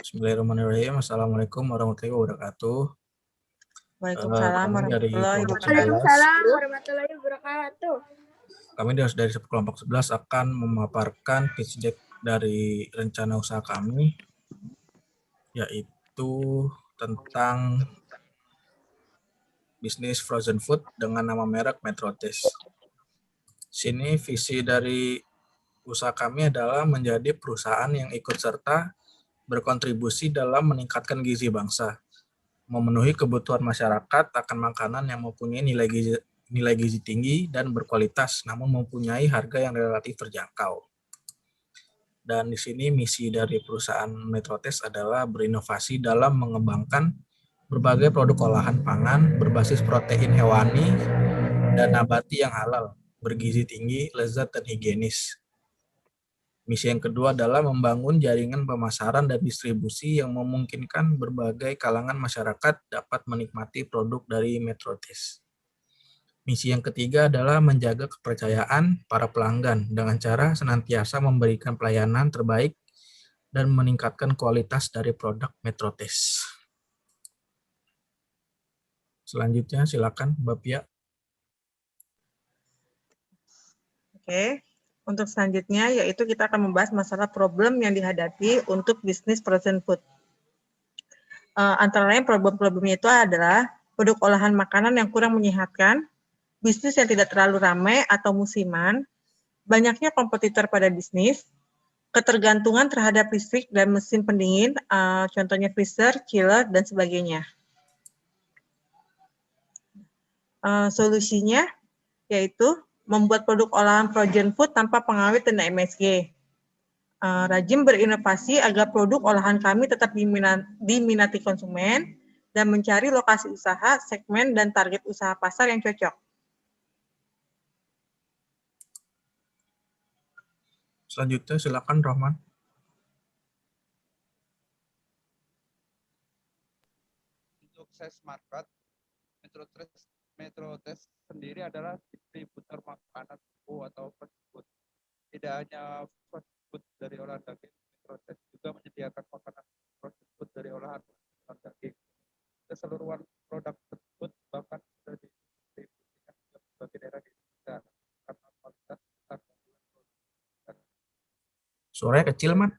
Bismillahirrahmanirrahim. Assalamualaikum warahmatullahi wabarakatuh. Waalaikumsalam Kami dari warahmatullahi kelompok wabarakatuh. 11, Waalaikumsalam warahmatullahi wabarakatuh. kami dari kelompok 11 akan memaparkan pitch deck dari rencana usaha kami, yaitu tentang bisnis frozen food dengan nama merek Metrotaste. Sini visi dari usaha kami adalah menjadi perusahaan yang ikut serta berkontribusi dalam meningkatkan gizi bangsa, memenuhi kebutuhan masyarakat akan makanan yang mempunyai nilai gizi tinggi dan berkualitas, namun mempunyai harga yang relatif terjangkau. Dan di sini misi dari perusahaan Metrotaste adalah berinovasi dalam mengembangkan berbagai produk olahan pangan berbasis protein hewani dan nabati yang halal, bergizi tinggi, lezat, dan higienis. Misi yang kedua adalah membangun jaringan pemasaran dan distribusi yang memungkinkan berbagai kalangan masyarakat dapat menikmati produk dari Metrotaste. Misi yang ketiga adalah menjaga kepercayaan para pelanggan dengan cara senantiasa memberikan pelayanan terbaik dan meningkatkan kualitas dari produk Metrotaste. Selanjutnya silakan Mbak Pia. Oke, untuk selanjutnya yaitu kita akan membahas masalah problem yang dihadapi untuk bisnis frozen food. Antara lain problem-problemnya itu adalah produk olahan makanan yang kurang menyehatkan, bisnis yang tidak terlalu ramai atau musiman, banyaknya kompetitor pada bisnis, ketergantungan terhadap listrik dan mesin pendingin, contohnya freezer, chiller, dan sebagainya. Solusinya yaitu membuat produk olahan frozen food tanpa pengawet dan MSG. Rajin berinovasi agar produk olahan kami tetap diminati konsumen dan mencari lokasi usaha, segmen, dan target usaha pasar yang cocok. Selanjutnya silakan Rohman. Untuk size market, Metrotaste sendiri adalah distributor makanan atau fast food. Tidak hanya fast food dari olahan daging, Metrotaste juga menyediakan makanan fast food dari olahan daging. Keseluruhan produk tersebut bahkan sudah didistribusikan ke berbagai daerah di Indonesia karena kualitas dan keunggulan. Suaranya kecil, Man.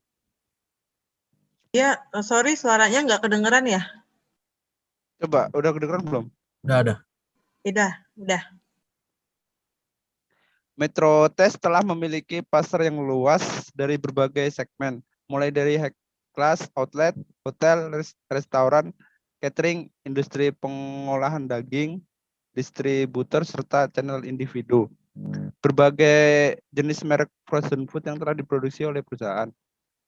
Ya, sorry suaranya nggak kedengeran ya? Coba, udah kedengeran belum? Udah. Udah. Metrotaste telah memiliki pasar yang luas dari berbagai segmen, mulai dari high class, outlet, hotel, restoran, catering, industri pengolahan daging, distributor, serta channel individu. Berbagai jenis merek frozen food yang telah diproduksi oleh perusahaan.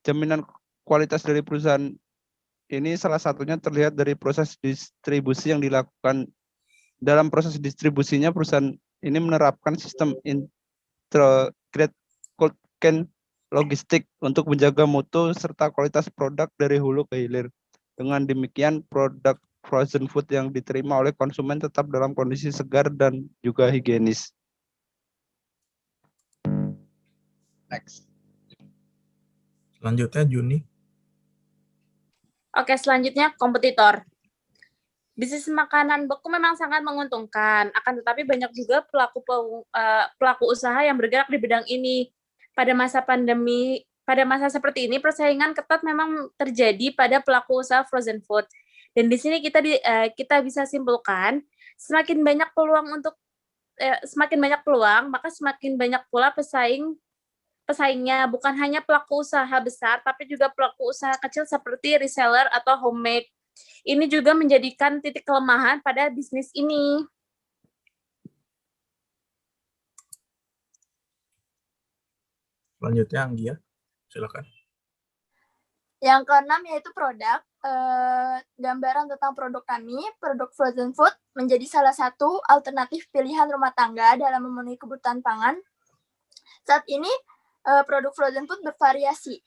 Jaminan kualitas dari perusahaan ini salah satunya terlihat dari proses distribusi yang dilakukan. Dalam proses distribusinya, perusahaan ini menerapkan sistem integrated cold chain logistik untuk menjaga mutu serta kualitas produk dari hulu ke hilir. Dengan demikian, produk frozen food yang diterima oleh konsumen tetap dalam kondisi segar dan juga higienis. Next. Selanjutnya Juni. Oke, selanjutnya kompetitor. Bisnis makanan beku memang sangat menguntungkan, akan tetapi banyak juga pelaku usaha yang bergerak di bidang ini. Pada masa pandemi, pada masa seperti ini, persaingan ketat memang terjadi pada pelaku usaha frozen food. Dan di sini kita bisa simpulkan, semakin banyak peluang, maka semakin banyak pula pesaingnya, bukan hanya pelaku usaha besar, tapi juga pelaku usaha kecil seperti reseller atau homemade. Ini juga menjadikan titik kelemahan pada bisnis ini. Selanjutnya Anggia, silakan. Yang keenam yaitu produk. Gambaran tentang produk kami, produk frozen food menjadi salah satu alternatif pilihan rumah tangga dalam memenuhi kebutuhan pangan. Saat ini produk frozen food bervariasi,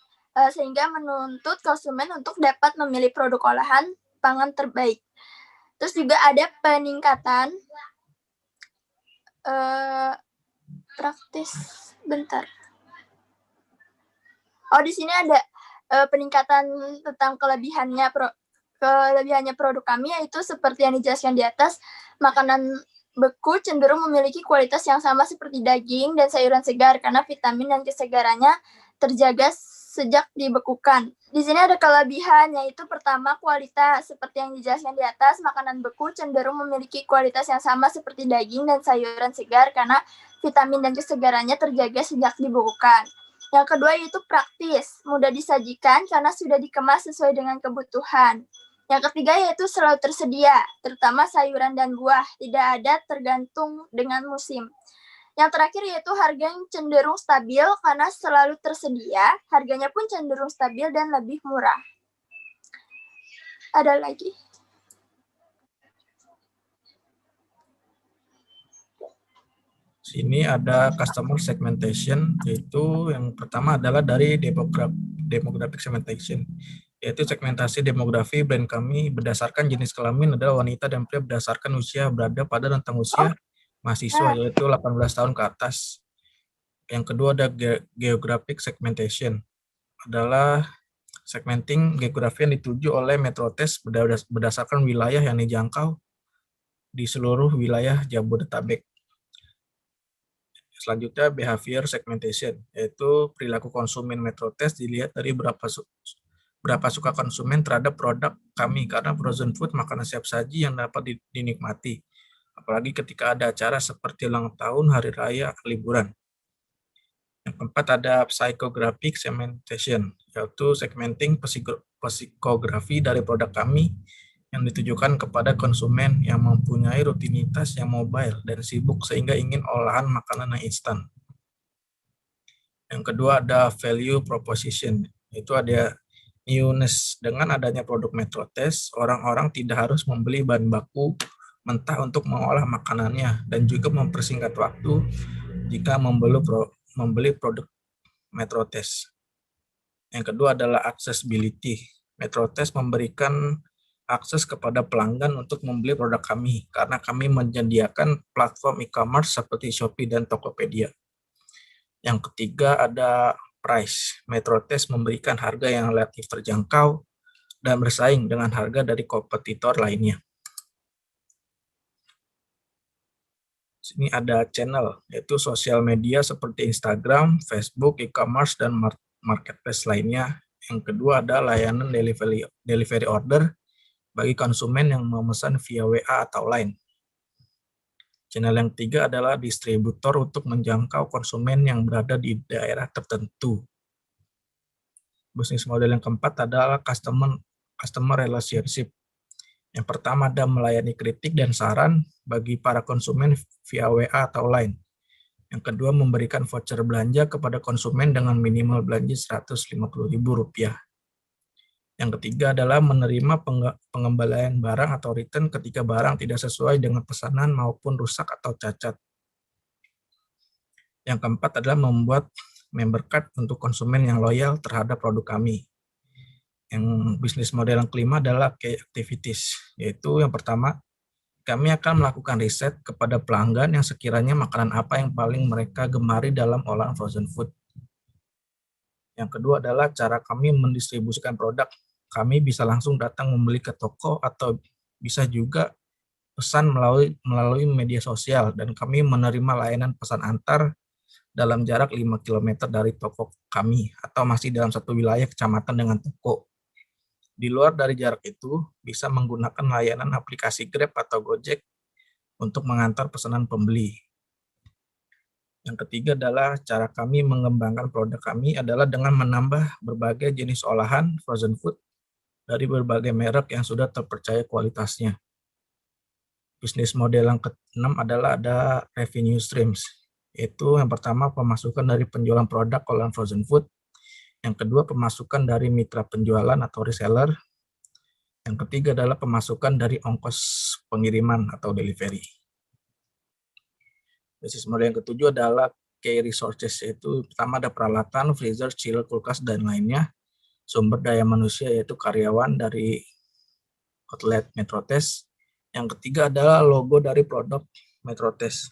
sehingga menuntut konsumen untuk dapat memilih produk olahan pangan terbaik. Terus juga ada peningkatan praktis. Bentar. Oh, di sini ada peningkatan tentang kelebihannya produk kami yaitu seperti yang dijelaskan di atas, makanan beku cenderung memiliki kualitas yang sama seperti daging dan sayuran segar karena vitamin dan kesegarannya terjaga sejak dibekukan. Di sini ada kelebihan, yaitu pertama kualitas. Seperti yang dijelaskan di atas, makanan beku cenderung memiliki kualitas yang sama seperti daging dan sayuran segar karena vitamin dan kesegarannya terjaga sejak dibekukan. Yang kedua yaitu praktis, mudah disajikan karena sudah dikemas sesuai dengan kebutuhan. Yang ketiga yaitu selalu tersedia, terutama sayuran dan buah, tidak ada tergantung dengan musim. Yang terakhir yaitu harga yang cenderung stabil karena selalu tersedia, harganya pun cenderung stabil dan lebih murah. Ada lagi? Sini ada customer segmentation, yaitu yang pertama adalah dari demographic segmentation, yaitu segmentasi demografi brand kami berdasarkan jenis kelamin adalah wanita dan pria berdasarkan usia berada pada rentang usia mahasiswa, yaitu 18 tahun ke atas. Yang kedua ada geographic segmentation, adalah segmenting geografi yang dituju oleh Metrotest berdasarkan wilayah yang dijangkau di seluruh wilayah Jabodetabek. Selanjutnya behavior segmentation, yaitu perilaku konsumen Metrotest dilihat dari berapa suka konsumen terhadap produk kami, karena frozen food makanan siap saji yang dapat dinikmati, apalagi ketika ada acara seperti ulang tahun, hari raya, liburan. Yang keempat ada psychographic segmentation, yaitu segmenting psikografi dari produk kami yang ditujukan kepada konsumen yang mempunyai rutinitas yang mobile dan sibuk sehingga ingin olahan makanan yang instan. Yang kedua ada value proposition, yaitu ada newness. Dengan adanya produk Metrotest, orang-orang tidak harus membeli bahan baku mentah untuk mengolah makanannya dan juga mempersingkat waktu jika membeli produk Metrotest. Yang kedua adalah accessibility. Metrotest memberikan akses kepada pelanggan untuk membeli produk kami karena kami menyediakan platform e-commerce seperti Shopee dan Tokopedia. Yang ketiga ada price. Metrotest memberikan harga yang relatif terjangkau dan bersaing dengan harga dari kompetitor lainnya. Sini ada channel, yaitu sosial media seperti Instagram, Facebook, e-commerce, dan marketplace lainnya. Yang kedua ada layanan delivery order bagi konsumen yang memesan via WA atau Line. Channel yang ketiga adalah distributor untuk menjangkau konsumen yang berada di daerah tertentu. Bisnis model yang keempat adalah customer relationship. Yang pertama ada melayani kritik dan saran bagi para konsumen via WA atau Line. Yang kedua memberikan voucher belanja kepada konsumen dengan minimal belanja Rp150.000. Yang ketiga adalah menerima pengembalian barang atau return ketika barang tidak sesuai dengan pesanan maupun rusak atau cacat. Yang keempat adalah membuat member card untuk konsumen yang loyal terhadap produk kami. Yang bisnis model yang kelima adalah key activities, yaitu yang pertama, kami akan melakukan riset kepada pelanggan yang sekiranya makanan apa yang paling mereka gemari dalam olahan frozen food. Yang kedua adalah cara kami mendistribusikan produk. Kami bisa langsung datang membeli ke toko atau bisa juga pesan melalui media sosial, dan kami menerima layanan pesan antar dalam jarak 5 km dari toko kami atau masih dalam satu wilayah kecamatan dengan toko. Di luar dari jarak itu, bisa menggunakan layanan aplikasi Grab atau Gojek untuk mengantar pesanan pembeli. Yang ketiga adalah cara kami mengembangkan produk kami adalah dengan menambah berbagai jenis olahan frozen food dari berbagai merek yang sudah terpercaya kualitasnya. Bisnis model yang keenam adalah ada revenue streams, yaitu yang pertama pemasukan dari penjualan produk olahan frozen food, yang kedua pemasukan dari mitra penjualan atau reseller, yang ketiga adalah pemasukan dari ongkos pengiriman atau delivery. Bisnis model yang ketujuh adalah key resources, yaitu pertama ada peralatan, freezer, chiller, kulkas, dan lainnya. Sumber daya manusia yaitu karyawan dari outlet Metrotest. Yang ketiga adalah logo dari produk Metrotest.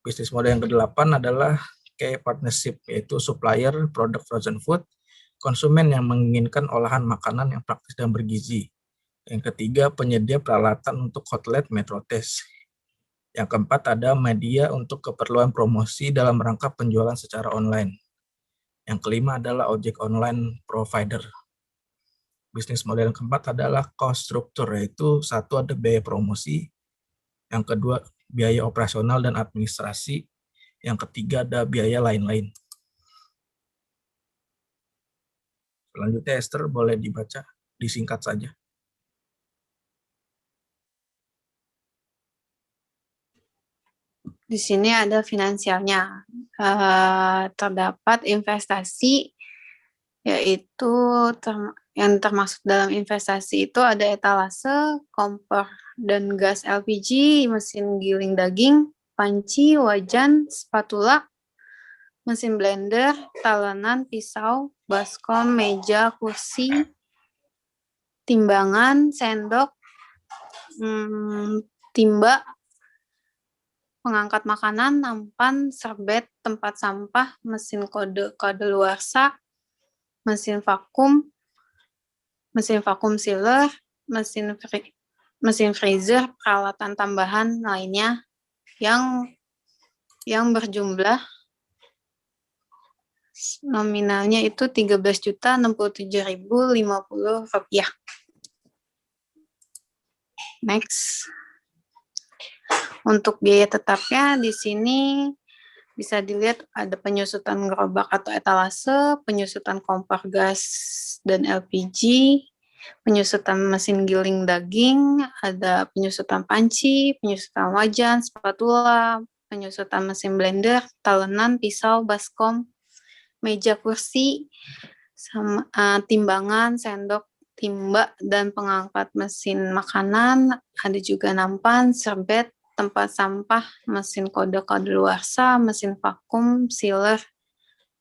Bisnis model yang kedelapan adalah key partnership, yaitu supplier produk frozen food, konsumen yang menginginkan olahan makanan yang praktis dan bergizi. Yang ketiga, penyedia peralatan untuk outlet Metrotes. Yang keempat, ada media untuk keperluan promosi dalam rangka penjualan secara online. Yang kelima adalah ojek online provider. Bisnis model yang keempat adalah cost structure, yaitu satu ada biaya promosi, yang kedua biaya operasional dan administrasi, yang ketiga ada biaya lain-lain. Selanjutnya Esther boleh dibaca, disingkat saja. Di sini ada finansialnya. Terdapat investasi, yaitu yang termasuk dalam investasi itu ada etalase, kompor dan gas LPG, mesin giling daging, panci, wajan, spatula, mesin blender, talenan, pisau, baskom, meja, kursi, timbangan, sendok, timba, pengangkat makanan, nampan, serbet, tempat sampah, mesin kadaluarsa, mesin vakum sealer, mesin freezer, peralatan tambahan lainnya yang berjumlah nominalnya itu Rp13.067.050. Next. Untuk biaya tetapnya di sini bisa dilihat ada penyusutan gerobak atau etalase, penyusutan kompor gas dan LPG, penyusutan mesin giling daging, ada penyusutan panci, penyusutan wajan, spatula, penyusutan mesin blender, talenan, pisau, baskom, meja kursi, sama, timbangan, sendok, timba, dan pengangkat mesin makanan, ada juga nampan, serbet, tempat sampah, mesin kadaluarsa, mesin vakum, sealer,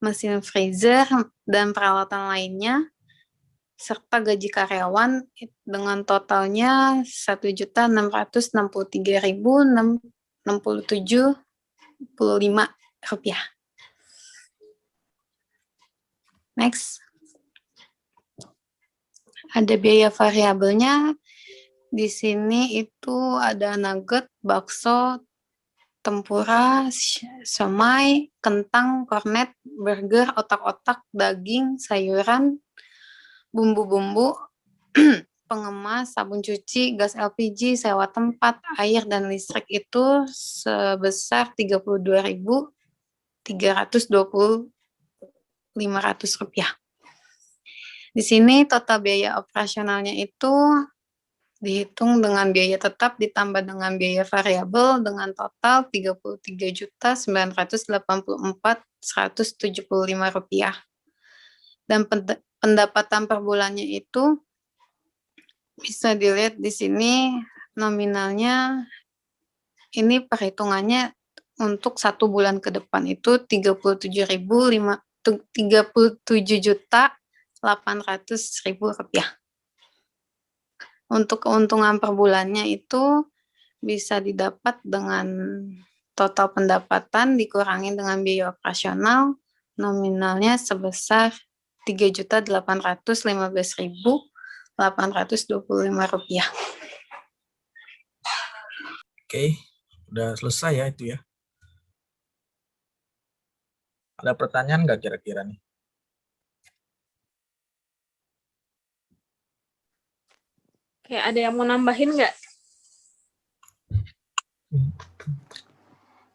mesin freezer, dan peralatan lainnya, serta gaji karyawan dengan totalnya Rp1.663.067,5. Next. Ada biaya variabelnya. Di sini itu ada nugget, bakso, tempura, somai, kentang, kornet, burger, otak-otak, daging, sayuran, bumbu-bumbu, pengemas, sabun cuci, gas LPG, sewa tempat, air, dan listrik itu sebesar Rp32.320.500. Di sini total biaya operasionalnya itu dihitung dengan biaya tetap ditambah dengan biaya variabel dengan total Rp33.984.175. Dan pendapatan per bulannya itu bisa dilihat di sini nominalnya, ini perhitungannya untuk 1 bulan ke depan itu Rp37.800.000. Untuk keuntungan per bulannya itu bisa didapat dengan total pendapatan dikurangi dengan biaya operasional, nominalnya sebesar Rp3.815.825. Oke, udah selesai ya itu ya. Ada pertanyaan nggak kira-kira nih? Oke, ada yang mau nambahin nggak?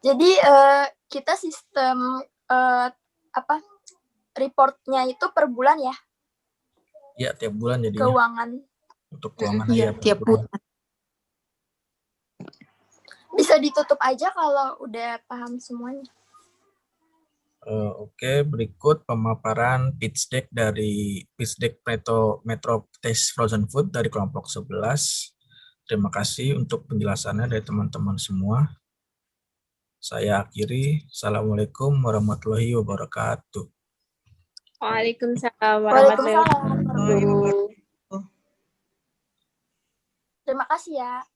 Jadi kita sistem reportnya itu per bulan ya? Iya, tiap bulan jadinya. Keuangan. Untuk keuangan Iya, aja. tiap bulan. Bisa ditutup aja kalau udah paham semuanya. Oke, berikut pemaparan pitch deck dari pitch deck Metrotes Frozen Food dari kelompok 11. Terima kasih untuk penjelasannya dari teman-teman semua. Saya akhiri. Assalamualaikum warahmatullahi wabarakatuh. Waalaikumsalam warahmatullahi wabarakatuh. Terima kasih ya.